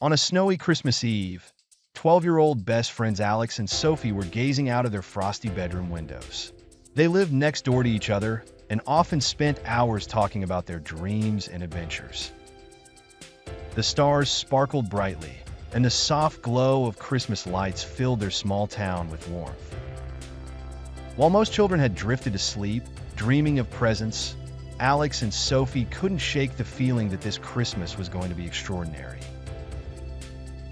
On a snowy Christmas Eve, 12-year-old best friends Alex and Sophie were gazing out of their frosty bedroom windows. They lived next door to each other and often spent hours talking about their dreams and adventures. The stars sparkled brightly, and the soft glow of Christmas lights filled their small town with warmth. While most children had drifted to sleep, dreaming of presents, Alex and Sophie couldn't shake the feeling that this Christmas was going to be extraordinary.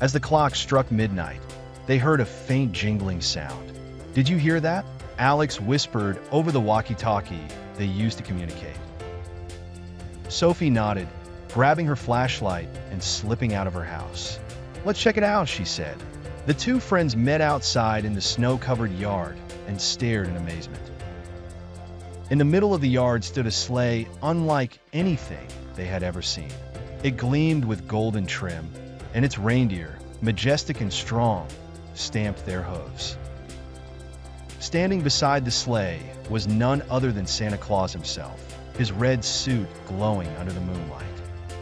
As the clock struck midnight, they heard a faint jingling sound. "Did you hear that?" Alex whispered over the walkie-talkie they used to communicate. Sophie nodded, grabbing her flashlight and slipping out of her house. "Let's check it out," she said. The two friends met outside in the snow-covered yard and stared in amazement. In the middle of the yard stood a sleigh unlike anything they had ever seen. It gleamed with golden trim, and its reindeer, majestic and strong, stamped their hooves. Standing beside the sleigh was none other than Santa Claus himself, his red suit glowing under the moonlight.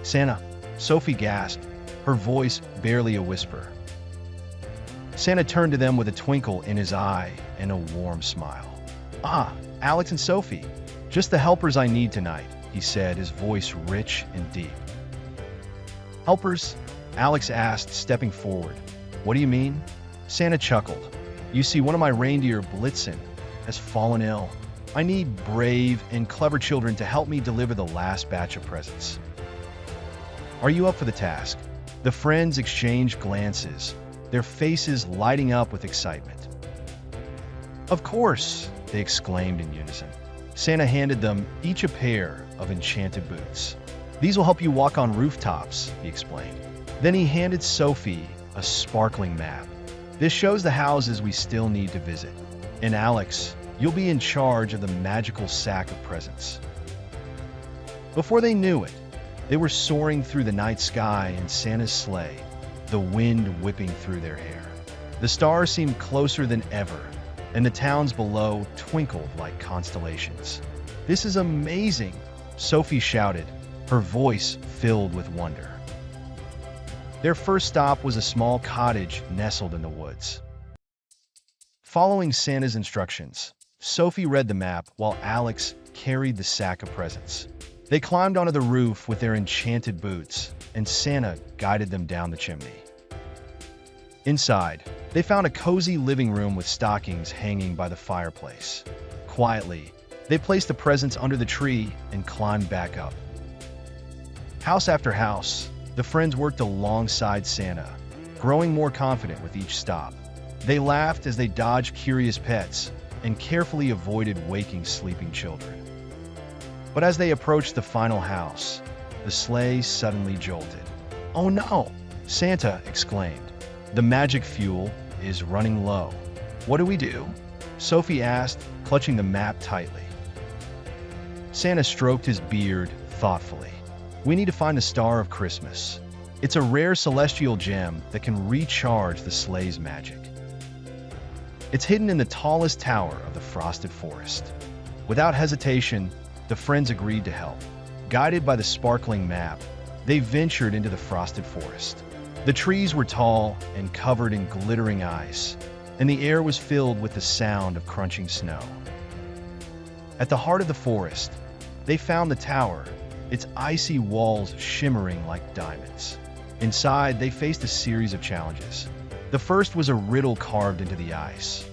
"Santa," Sophie gasped, her voice barely a whisper. Santa turned to them with a twinkle in his eye and a warm smile. "Ah, Alex and Sophie, just the helpers I need tonight," he said, his voice rich and deep. "Helpers?" Alex asked, stepping forward. "What do you mean?" Santa chuckled. "You see, one of my reindeer, Blitzen, has fallen ill. I need brave and clever children to help me deliver the last batch of presents. Are you up for the task?" The friends exchanged glances, their faces lighting up with excitement. "Of course!" they exclaimed in unison. Santa handed them each a pair of enchanted boots. "These will help you walk on rooftops," he explained. Then he handed Sophie a sparkling map. "This shows the houses we still need to visit. And Alex, you'll be in charge of the magical sack of presents." Before they knew it, they were soaring through the night sky in Santa's sleigh, the wind whipping through their hair. The stars seemed closer than ever, and the towns below twinkled like constellations. "This is amazing!" Sophie shouted, her voice filled with wonder. Their first stop was a small cottage nestled in the woods. Following Santa's instructions, Sophie read the map while Alex carried the sack of presents. They climbed onto the roof with their enchanted boots, and Santa guided them down the chimney. Inside, they found a cozy living room with stockings hanging by the fireplace. Quietly, they placed the presents under the tree and climbed back up. House after house, the friends worked alongside Santa, growing more confident with each stop. They laughed as they dodged curious pets and carefully avoided waking sleeping children. But as they approached the final house, the sleigh suddenly jolted. "Oh no!" Santa exclaimed. "The magic fuel is running low." "What do we do?" Sophie asked, clutching the map tightly. Santa stroked his beard thoughtfully. "We need to find the Star of Christmas. It's a rare celestial gem that can recharge the sleigh's magic. It's hidden in the tallest tower of the frosted forest." Without hesitation, the friends agreed to help. Guided by the sparkling map, they ventured into the frosted forest. The trees were tall and covered in glittering ice, and the air was filled with the sound of crunching snow. At the heart of the forest, they found the tower, its icy walls shimmering like diamonds. Inside, they faced a series of challenges. The first was a riddle carved into the ice.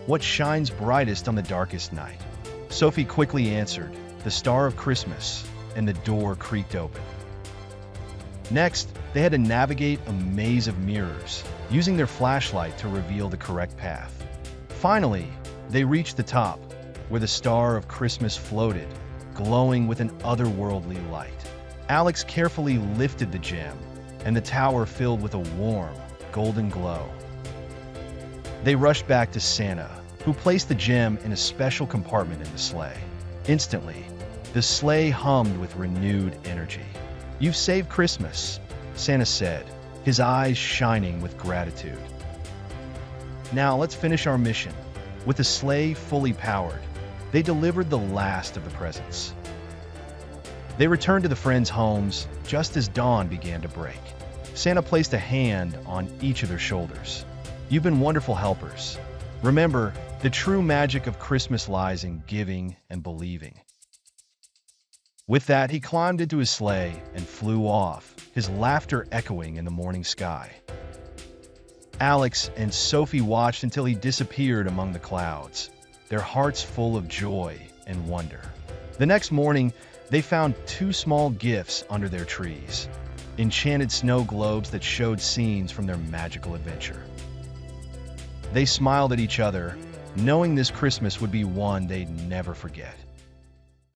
What shines brightest on the darkest night? Sophie quickly answered, "The Star of Christmas," and the door creaked open. Next, they had to navigate a maze of mirrors, using their flashlight to reveal the correct path. Finally, they reached the top, where the Star of Christmas floated, glowing with an otherworldly light. Alex carefully lifted the gem, and the tower filled with a warm, golden glow. They rushed back to Santa, who placed the gem in a special compartment in the sleigh. Instantly, the sleigh hummed with renewed energy. "You've saved Christmas," Santa said, his eyes shining with gratitude. "Now let's finish our mission." With the sleigh fully powered, they delivered the last of the presents. They returned to the friends' homes just as dawn began to break. Santa placed a hand on each of their shoulders. You've been wonderful helpers. Remember, the true magic of Christmas lies in giving and believing. With that, he climbed into his sleigh and flew off, his laughter echoing in the morning sky. Alex and Sophie watched until he disappeared among the clouds, their hearts full of joy and wonder. The next morning, they found two small gifts under their trees, enchanted snow globes that showed scenes from their magical adventure. They smiled at each other, knowing this Christmas would be one they'd never forget.